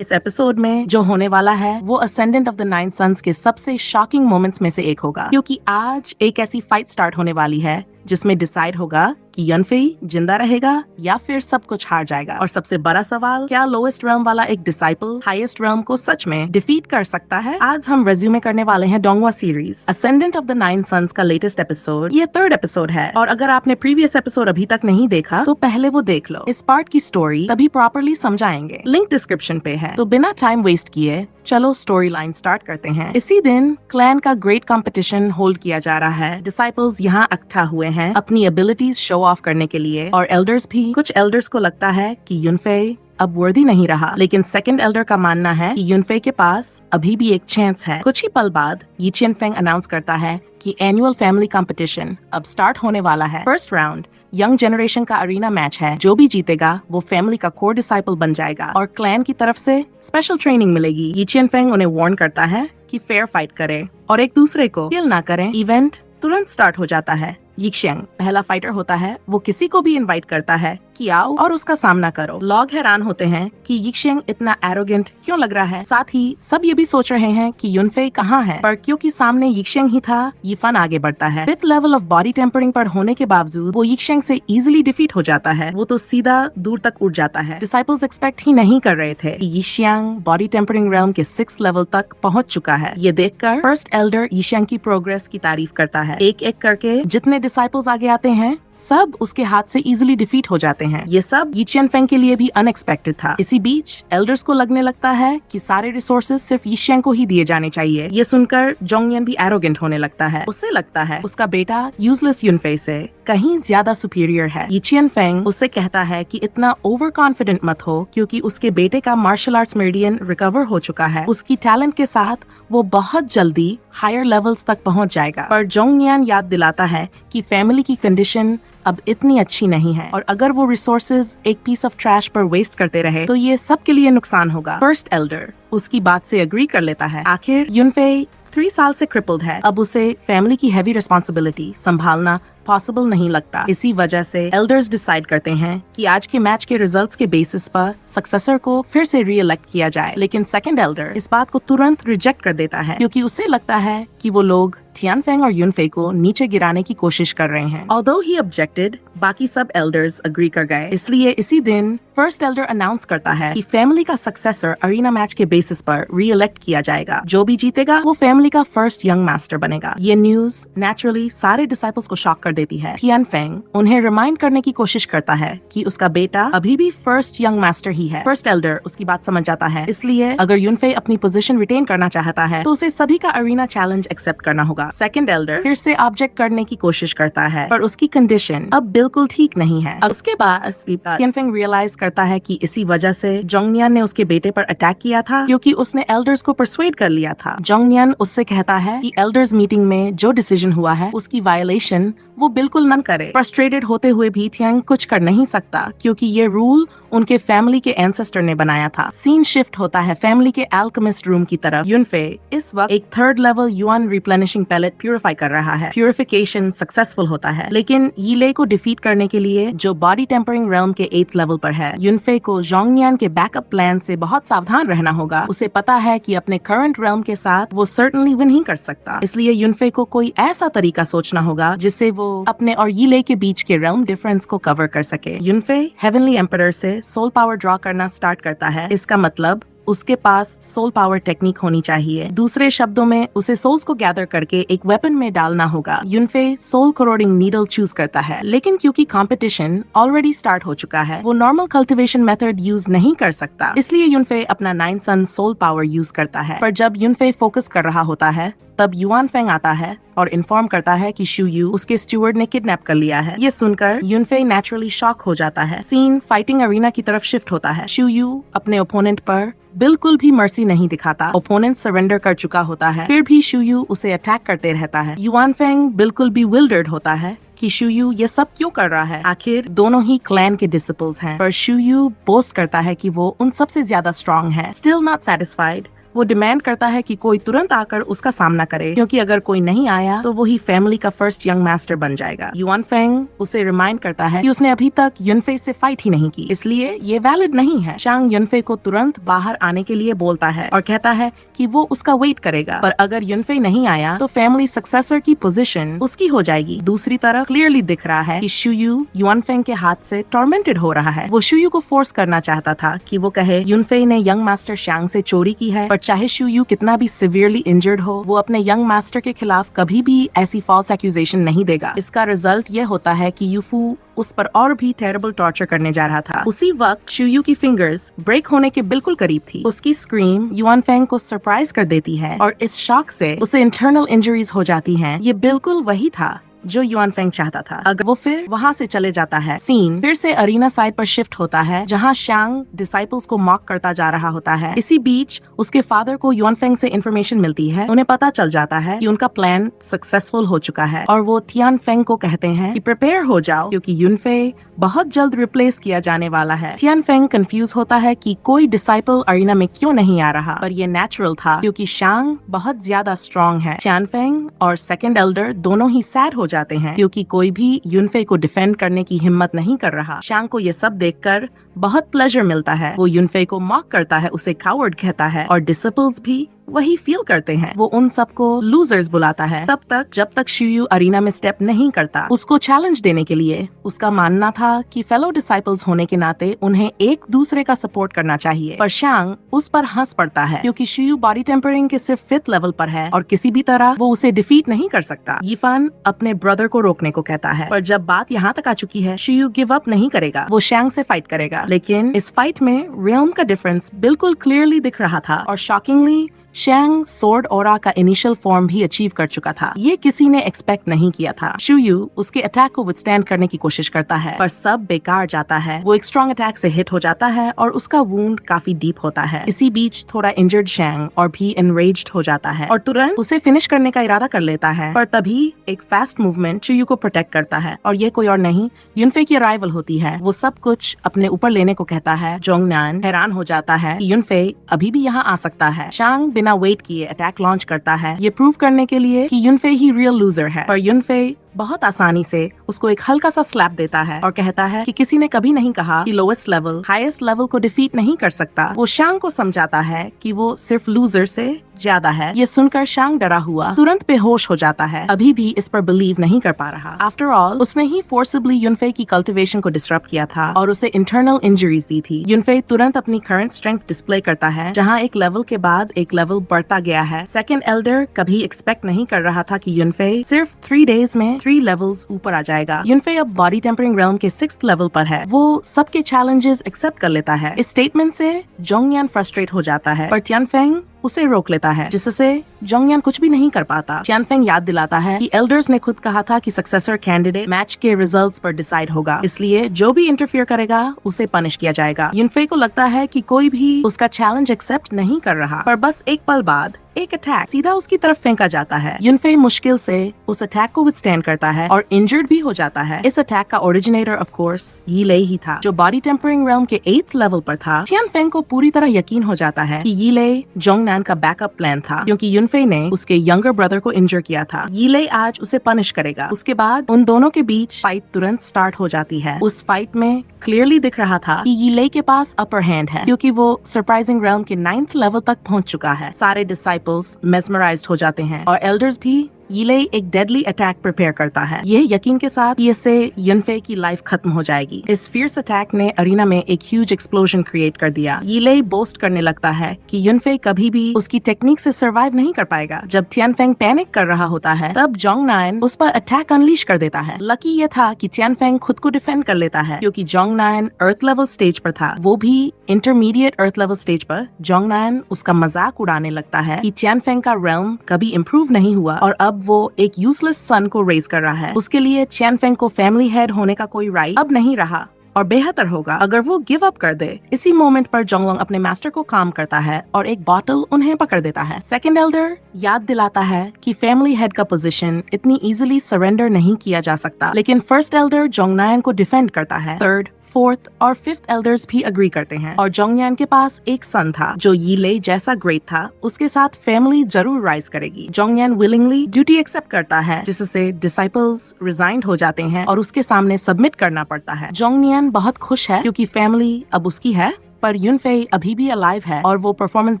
इस एपिसोड में जो होने वाला है वो ascendant of the nine suns के सबसे शॉकिंग मोमेंट्स में से एक होगा, क्योंकि आज एक ऐसी फाइट स्टार्ट होने वाली है जिसमें डिसाइड होगा कि यनफेई जिंदा रहेगा या फिर सब कुछ हार जाएगा। और सबसे बड़ा सवाल, क्या लोएस्ट realm वाला एक डिसाइपल हाईएस्ट realm को सच में डिफीट कर सकता है? आज हम रेज्यूमे करने वाले हैं डोंगवा series ascendant of the nine suns का लेटेस्ट एपिसोड। ये 3rd एपिसोड है और अगर आपने प्रीवियस एपिसोड अभी तक नहीं देखा तो पहले वो देख लो। इस पार्ट की स्टोरी तभी प्रॉपरली समझाएंगे, लिंक डिस्क्रिप्शन पे है। तो बिना टाइम वेस्ट किए चलो स्टोरी लाइन स्टार्ट करते हैं। इसी दिन क्लैन का ग्रेट कंपटीशन होल्ड किया जा रहा है। डिसाइपल्स यहाँ इकट्ठा हुए हैं अपनी एबिलिटीज शो ऑफ करने के लिए, और एल्डर्स भी। कुछ एल्डर्स को लगता है कि युनफेई अब वर्दी नहीं रहा, लेकिन सेकंड एल्डर का मानना है कि युनफेई के पास अभी भी एक चांस है। कुछ ही पल बाद यी चिनफेंग अनाउंस करता है कि एनुअल फैमिली कंपटीशन अब स्टार्ट होने वाला है। फर्स्ट राउंड यंग जनरेशन का अरीना मैच है। जो भी जीतेगा वो फैमिली का कोर डिसाइपल बन जाएगा और क्लैन की तरफ से स्पेशल ट्रेनिंग मिलेगी। यी चिनफेंग उन्हें वार्न करता है कि फेयर फाइट करें और एक दूसरे को किल ना करें। इवेंट तुरंत स्टार्ट हो जाता है। यिक्शियांग पहला फाइटर होता है। वो किसी को भी इनवाइट करता है कि आओ और उसका सामना करो। लोग हैरान होते हैं कि यिक्शियांग इतना एरोगेंट क्यों लग रहा है। साथ ही सब ये भी सोच रहे हैं कि युनफेई कहाँ है, पर क्योंकि सामने यिक्शियांग ही था, ये फन आगे बढ़ता है। 5th level of body tampering पर होने के बावजूद वो यिक्शियांग से इजिली डिफीट हो जाता है। वो तो सीधा दूर तक उड़ जाता है। डिसाइपल्स एक्सपेक्ट ही नहीं कर रहे थे कि यिक्शियांग बॉडी टेम्परिंग रेल्म के 6th लेवल तक पहुंच चुका है। ये देखकर फर्स्ट एल्डर यिक्शियांग की प्रोग्रेस की तारीफ करता है। एक एक करके जितने डिसाइपल्स आगे आते हैं सब उसके हाथ से इजिली डिफीट हो जाते हैं। ये सब यी चिनफेंग के लिए भी अनएक्सपेक्टेड था। इसी बीच एल्डर्स को लगने लगता है कि सारे रिसोर्सेज सिर्फ यिक्शियांग को ही दिए जाने चाहिए। ये सुनकर जोंगयन भी एरोगेंट होने लगता है। उसे लगता है उसका बेटा यूजलेस युनफेई से कहीं ज्यादा सुपीरियर है। यी चिनफेंग उससे कहता है कि इतना ओवर कॉन्फिडेंट मत हो, क्योंकि उसके बेटे का मार्शल आर्ट्स मेरिडियन रिकवर हो चुका है। उसकी टैलेंट के साथ वो बहुत जल्दी हायर लेवल्स तक पहुंच जाएगा। पर जोंगयन याद दिलाता है कि फैमिली की कंडीशन अब इतनी अच्छी नहीं है, और अगर वो रिसोर्सेज एक पीस ऑफ ट्रैश पर वेस्ट करते रहे तो ये सबके लिए नुकसान होगा। फर्स्ट एल्डर उसकी बात से अग्री कर लेता है। आखिर युनफेई 3 साल से क्रिपल्ड है। अब उसे फैमिली की हैवी रिस्पॉन्सिबिलिटी संभालना पॉसिबल नहीं लगता। इसी वजह से एल्डर्स डिसाइड करते हैं कि आज के मैच के रिजल्ट्स के बेसिस पर सक्सेसर को फिर से रीइलेक्ट किया जाए। लेकिन सेकंड एल्डर इस बात को तुरंत रिजेक्ट कर देता है, क्योंकि उसे लगता है कि वो लोग टियानफेंग और युनफेई को नीचे गिराने की कोशिश कर रहे हैं। ऑल्दो ही ऑब्जेक्टेड, बाकी सब एल्डर्स अग्री कर गए। इसलिए इसी दिन फर्स्ट एल्डर अनाउंस करता है कि फैमिली का सक्सेसर अरीना मैच के बेसिस पर रीइलेक्ट किया जाएगा। जो भी जीतेगा वो फैमिली का फर्स्ट यंग मास्टर बनेगा। ये न्यूज नेचुरली सारे डिसाइपल्स को शॉक कर देती है। टियानफेंग उन्हें रिमाइंड करने की कोशिश करता है कि उसका बेटा अभी भी फर्स्ट यंग मास्टर ही है। फर्स्ट एल्डर उसकी बात समझ जाता है। इसलिए अगर युनफेई अपनी पोजीशन रिटेन करना चाहता है तो उसे सभी का अरीना चैलेंज एक्सेप्ट करना होगा। सेकंड एल्डर फिर से ऑब्जेक्ट करने की कोशिश करता है, पर उसकी कंडीशन अब बिल्कुल ठीक नहीं है। उसके बाद टियानफेंग रियलाइज करता है कि इसी वजह से जोंगनियन ने उसके बेटे पर अटैक किया था, क्योंकि उसने एल्डर्स को परसुएड कर लिया था। जोंगनियन उससे कहता है कि एल्डर्स मीटिंग में जो डिसीजन हुआ है उसकी वायलेशन वो बिल्कुल न करे। फ्रस्ट्रेटेड होते हुए भी थियांग कुछ कर नहीं सकता, क्योंकि ये रूल उनके फैमिली के एंसेस्टर ने बनाया था। सीन शिफ्ट होता है फैमिली के अल्केमिस्ट रूम की तरफ। युनफेई इस वक्त एक 3rd level yuan replenishing pellet purify कर रहा है। प्यूरिफिकेशन सक्सेसफुल होता है, लेकिन यीले को डिफीट करने के लिए जो बॉडी टेम्परिंग रेल्म के 8th लेवल पर है, युनफेई को जोंगनियन के बैकअप प्लान से बहुत सावधान रहना होगा। उसे पता है कि अपने करंट रेल्म के साथ वो सर्टेनली विन ही कर सकता। इसलिए युनफेई को कोई ऐसा तरीका सोचना होगा जिससे वो अपने और यीले के बीच के रेल्म डिफरेंस को कवर कर सके। युनफेई हेवनली एम्परर से सोल पावर ड्रॉ करना स्टार्ट करता है। इसका मतलब उसके पास सोल पावर टेक्निक होनी चाहिए। दूसरे शब्दों में उसे सोल्स को गैदर करके एक वेपन में डालना होगा। युनफेई सोल कोरोडिंग नीडल चूज करता है, लेकिन क्योंकि कंपटीशन ऑलरेडी स्टार्ट हो चुका है वो नॉर्मल कल्टिवेशन मेथड यूज नहीं कर सकता। इसलिए युनफेई अपना 9 सन सोल पावर यूज करता है। पर जब युनफेई फोकस कर रहा होता है तब युआनफेंग आता है और इन्फॉर्म करता है कि शुयू उसके स्टूवर्ड ने किडनैप कर लिया है। ये सुनकर युनफेई नेचुरली शॉक हो जाता है। सीन फाइटिंग अरीना की तरफ शिफ्ट होता है। शुयू अपने ओपोनेंट पर बिल्कुल भी मर्सी नहीं दिखाता। ओपोनेंट सरेंडर कर चुका होता है, फिर भी शुयू उसे अटैक करते रहता है। युआनफेंग बिल्कुल भी विल्डर्ड होता है कि शुयू ये सब क्यों कर रहा है। आखिर दोनों ही क्लैन के डिसिपल्स हैं, पर शुयू बोस्ट करता है कि वो उन सबसे ज्यादा स्ट्रांग है। स्टिल नॉट सेटिस्फाइड, वो डिमांड करता है कि कोई तुरंत आकर उसका सामना करे, क्योंकि अगर कोई नहीं आया तो वही फैमिली का फर्स्ट यंग मास्टर बन जाएगा। युआन फेंग उसे रिमाइंड करता है कि उसने अभी तक युनफे से फाइट ही नहीं की, इसलिए ये वैलिड नहीं है। शांग युनफे को तुरंत बाहर आने के लिए बोलता है और कहता है कि वो उसका वेट करेगा, पर अगर युनफे नहीं आया तो फैमिली सक्सेसर की पोजीशन उसकी हो जाएगी। दूसरी तरफ क्लियरली दिख रहा है कि शुयू युआन फेंग के हाथ से टॉर्मेंटेड हो रहा है। वो शुयू को फोर्स करना चाहता था कि वो कहे युनफे ने यंग मास्टर शांग से चोरी की है, पर चाहे शुयू कितना भी सिवियरली इंजर्ड हो, वो अपने यंग मास्टर के खिलाफ कभी भी ऐसी फॉल्स एक्यूजेशन नहीं देगा। इसका रिजल्ट ये होता है कि यूफू उस पर और भी टेरेबल टॉर्चर करने जा रहा था। उसी वक्त शुयू की फिंगर्स ब्रेक होने के बिल्कुल करीब थी। उसकी स्क्रीम युआन फेंग को सरप्राइज कर देती है और इस शॉक से उसे इंटरनल इंजरीज हो जाती हैं। ये बिल्कुल वही था जो युआन फेंग चाहता था। अगर वो फिर वहाँ से चले जाता है, सीन फिर से अरीना साइड पर शिफ्ट होता है, जहाँ शांग डिसाइपल्स को मॉक करता जा रहा होता है। इसी बीच उसके फादर को युआन फेंग से इन्फॉर्मेशन मिलती है। उन्हें पता चल जाता है कि उनका प्लान सक्सेसफुल हो चुका है और वो तियान फेंग को कहते हैं कि प्रिपेयर हो जाओ, क्योंकि युनफे बहुत जल्द रिप्लेस किया जाने वाला है। तियान फेंग कंफ्यूज होता है कि कोई डिसाइपल अरीना में क्यों नहीं आ रहा, पर ये नेचुरल था क्योंकि शांग बहुत ज्यादा स्ट्रॉन्ग है। तियान फेंग और सेकंड एल्डर दोनों ही सैड हो जाते हैं क्योंकि कोई भी युनफे को डिफेंड करने की हिम्मत नहीं कर रहा। शांग को ये सब देखकर बहुत प्लेजर मिलता है। वो युनफे को मॉक करता है, उसे कावर्ड कहता है और डिसिपल्स भी वही फील करते हैं। वो उन सबको लूजर्स बुलाता है तब तक जब तक शुयू अरीना में स्टेप नहीं करता। उसको चैलेंज देने के लिए उसका मानना था कि फेलो डिसाइपल्स होने के नाते उन्हें एक दूसरे का सपोर्ट करना चाहिए, पर शांग उस पर हंस पड़ता है क्योंकि शुयू बॉडी टेम्परिंग के सिर्फ 5th लेवल पर है और किसी भी तरह वो उसे डिफीट नहीं कर सकता। यीफान अपने ब्रदर को रोकने को कहता है, पर जब बात यहाँ तक आ चुकी है शुयू गिव अप नहीं करेगा। वो शांग से फाइट करेगा, लेकिन इस फाइट में रियल्म का डिफरेंस बिल्कुल क्लियरली दिख रहा था और शॉकिंगली शैंग सोर्ड ओरा का इनिशियल फॉर्म भी अचीव कर चुका था। ये किसी ने एक्सपेक्ट नहीं किया था। शुयू उसके अटैक को विथस्टैंड करने की कोशिश करता है, पर सब बेकार जाता है। वो एक स्ट्रॉन्ग अटैक से हिट हो जाता है और उसका वुंड काफी डीप होता है। इसी बीच थोड़ा इंजर्ड शैंग और भी एनरेज्ड हो जाता है और तुरंत उसे फिनिश करने का इरादा कर लेता है, पर तभी एक फास्ट मूवमेंट शुयू को प्रोटेक्ट करता है और ये कोई और नहीं युनफे की अराइवल होती है। वो सब कुछ अपने ऊपर लेने को कहता है। जोंगनान हैरान हो जाता है कि युनफे अभी भी यहाँ आ सकता है। शांग बिना वेट किए अटैक लॉन्च करता है, ये प्रूव करने के लिए कि युनफे ही रियल लूजर है, पर युनफे बहुत आसानी से उसको एक हल्का सा स्लैप देता है और कहता है कि किसी ने कभी नहीं कहा कि लोएस्ट लेवल हाईएस्ट लेवल को डिफीट नहीं कर सकता। वो शांग को समझाता है कि वो सिर्फ लूजर से ज्यादा है। ये सुनकर शांग डरा हुआ तुरंत बेहोश हो जाता है, अभी भी इस पर बिलीव नहीं कर पा रहा। आफ्टर ऑल उसने ही फोर्सिबली युनफे की कल्टिवेशन को डिस्टर्ब किया था और उसे इंटरनल इंजरीज दी थी। युनफे तुरंत अपनी करंट स्ट्रेंथ डिस्प्ले करता है, जहाँ एक लेवल के बाद एक लेवल बढ़ता गया है। सेकंड एल्डर कभी एक्सपेक्ट नहीं कर रहा था कि युनफे सिर्फ 3 डेज में 3 लेवल्स ऊपर आ जाएगा। युनफे अब बॉडी टेम्परिंग रेल्म के 6th लेवल पर है। वो सबके चैलेंजेस एक्सेप्ट कर लेता है। इस स्टेटमेंट से जोंगयान फ्रस्ट्रेट हो जाता है, पर तियानफेंग उसे रोक लेता है, जिससे जोंगयान कुछ भी नहीं कर पाता। तियानफेंग याद दिलाता है कि एल्डर्स ने खुद कहा था कि सक्सेसर कैंडिडेट मैच के रिजल्ट्स पर डिसाइड होगा, इसलिए जो भी इंटरफियर करेगा उसे पनिश किया जाएगा। युनफे को लगता है कि कोई भी उसका चैलेंज एक्सेप्ट नहीं कर रहा, पर बस एक पल बाद एक अटैक सीधा उसकी तरफ फेंका जाता है। युनफे मुश्किल से उस अटैक को विथस्टैंड करता है और इंजर्ड भी हो जाता है। इस अटैक का ओरिजिनेटर ऑफ कोर्स यीले ही था, जो बॉडी टेम्परिंग रेल्म के 8th लेवल पर था। तियानफेंग को पूरी तरह यकीन हो जाता है कि यीले जोंगनान का बैकअप प्लान था, क्योंकि युनफे ने उसके यंगर ब्रदर को इंजर किया था। यीले आज उसे पनिश करेगा। उसके बाद उन दोनों के बीच फाइट तुरंत स्टार्ट हो जाती है। उस फाइट में क्लियरली दिख रहा था कि यीले के पास अपर हैंड है, क्योंकि वो सरप्राइजिंग रेल्म के 9th लेवल तक पहुंच चुका है। सारे डिसाइपल्स मेस्मराइज्ड हो जाते हैं और एल्डर्स भी। यीले एक डेडली अटैक प्रिपेयर करता है, यह यकीन के साथ कि इससे युनफे की लाइफ खत्म हो जाएगी। इस फियर्स अटैक ने अरीना में एक ह्यूज एक्सप्लोजन क्रिएट कर दिया। यीले बोस्ट करने लगता है कि युनफे कभी भी उसकी टेक्निक से सर्वाइव नहीं कर पाएगा। जब तियानफेंग पैनिक कर रहा होता है, तब जोंगनान उस पर अटैक अनलीश कर देता है। लकी ये था कि तियानफेंग खुद को डिफेंड कर लेता है, क्योंकि जोंगनान अर्थ लेवल स्टेज पर था, वो भी इंटरमीडिएट अर्थ लेवल स्टेज पर। जोंगनान उसका मजाक उड़ाने लगता है कि तियानफेंग का रेल्म कभी इम्प्रूव नहीं हुआ और अब वो एक यूजलेस सन को रेज कर रहा है। उसके लिए तियानफेंग को फैमिली हेड होने का कोई राइट अब नहीं रहा और बेहतर होगा अगर वो गिव अप कर दे। इसी मोमेंट पर जोंगलोंग अपने मास्टर को काम करता है और एक बॉटल उन्हें पकड़ देता है। सेकंड एल्डर याद दिलाता है कि फैमिली हेड का पोजीशन इतनी इजीली सरेंडर नहीं किया जा सकता, लेकिन फर्स्ट एल्डर जोंगनान को डिफेंड करता है। थर्ड फोर्थ और फिफ्थ एल्डर्स भी अग्री करते हैं और जोंगयान के पास एक सन था जो यीले जैसा ग्रेट था, उसके साथ फैमिली जरूर राइज करेगी। जोंगयान विलिंगली ड्यूटी एक्सेप्ट करता है, जिससे डिसाइपल्स रिजाइंड हो जाते हैं और उसके सामने सबमिट करना पड़ता है। जोंगयान बहुत खुश है क्योंकि फैमिली अब उसकी है, पर युनफे अभी भी अलाइव है और वो परफॉर्मेंस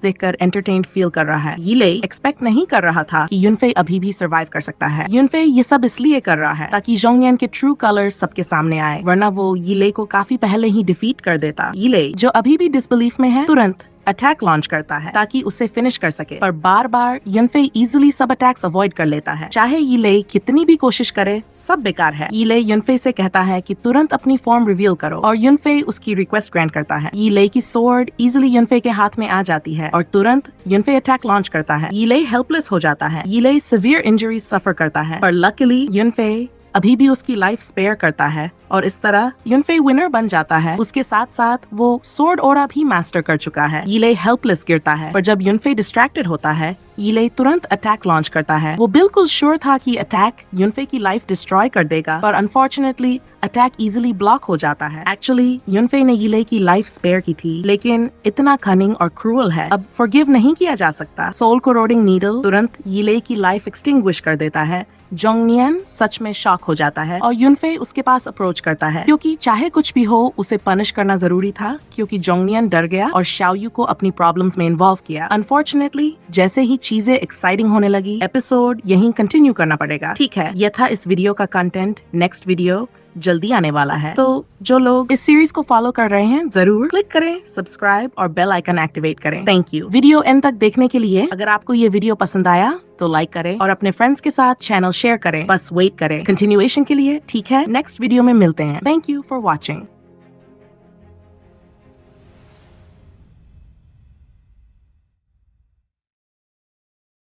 देखकर एंटरटेन्ड फील कर रहा है। यीले एक्सपेक्ट नहीं कर रहा था कि युनफे अभी भी सर्वाइव कर सकता है। युनफे ये सब इसलिए कर रहा है ताकि जोंगयान के ट्रू कलर्स सबके सामने आए, वरना वो यीले को काफी पहले ही डिफीट कर देता। यीले जो अभी भी डिसबिलीफ में है तुरंत अटैक लॉन्च करता है ताकि उसे फिनिश कर सके, पर बार बार युनफे इजीली सब अटैक्स अवॉइड कर लेता है। चाहे यीले कितनी भी कोशिश करे, सब बेकार है। यीले युनफे से कहता है कि तुरंत अपनी फॉर्म रिवील करो और युनफे उसकी रिक्वेस्ट ग्रांट करता है। यीले की स्वॉर्ड इजीली युनफे के हाथ में आ जाती है और तुरंत युनफे अटैक लॉन्च करता है। यीले हेल्पलेस हो जाता है। यीले सिवियर इंजरीज सफर करता है, पर लकीली युनफे अभी भी उसकी लाइफ स्पेयर करता है और इस तरह युनफे विनर बन जाता है। उसके साथ साथ वो स्वॉर्ड ओरा भी मास्टर कर चुका है। यीले हेल्पलेस गिरता है, पर जब युनफे डिस्ट्रैक्टेड होता है, यीले तुरंत अटैक लॉन्च करता है। वो बिल्कुल श्योर था कि अटैक युनफे की लाइफ डिस्ट्रॉय कर देगा, पर अनफॉर्चुनेटली अटैक इजीली ब्लॉक हो जाता है। एक्चुअली युनफे ने यीले की लाइफ स्पेयर की थी, लेकिन इतना कनिंग और क्रूअल है, अब फॉरगिव नहीं किया जा सकता। सोल कोरोडिंग नीडल तुरंत यीले की लाइफ एक्सटिंग्विश कर देता है। जोंगनियन सच में शॉक हो जाता है और युनफे उसके पास अप्रोच करता है, क्योंकि चाहे कुछ भी हो उसे पनिश करना जरूरी था, क्योंकि जोंगनियन डर गया और शाओयू को अपनी प्रॉब्लम्स में इन्वॉल्व किया। अनफॉर्चुनेटली जैसे ही चीजें एक्साइटिंग होने लगी, एपिसोड यहीं कंटिन्यू करना पड़ेगा। ठीक है, यह था इस वीडियो का कंटेंट। नेक्स्ट वीडियो जल्दी आने वाला है, तो जो लोग इस सीरीज को फॉलो कर रहे हैं जरूर क्लिक करें सब्सक्राइब और बेल आइकन एक्टिवेट करें। थैंक यू वीडियो एंड तक देखने के लिए। अगर आपको ये वीडियो पसंद आया तो लाइक करें और अपने फ्रेंड्स के साथ चैनल शेयर करें। बस वेट करें कंटिन्यूएशन के लिए। ठीक है, नेक्स्ट वीडियो में मिलते हैं। Thank you for watching.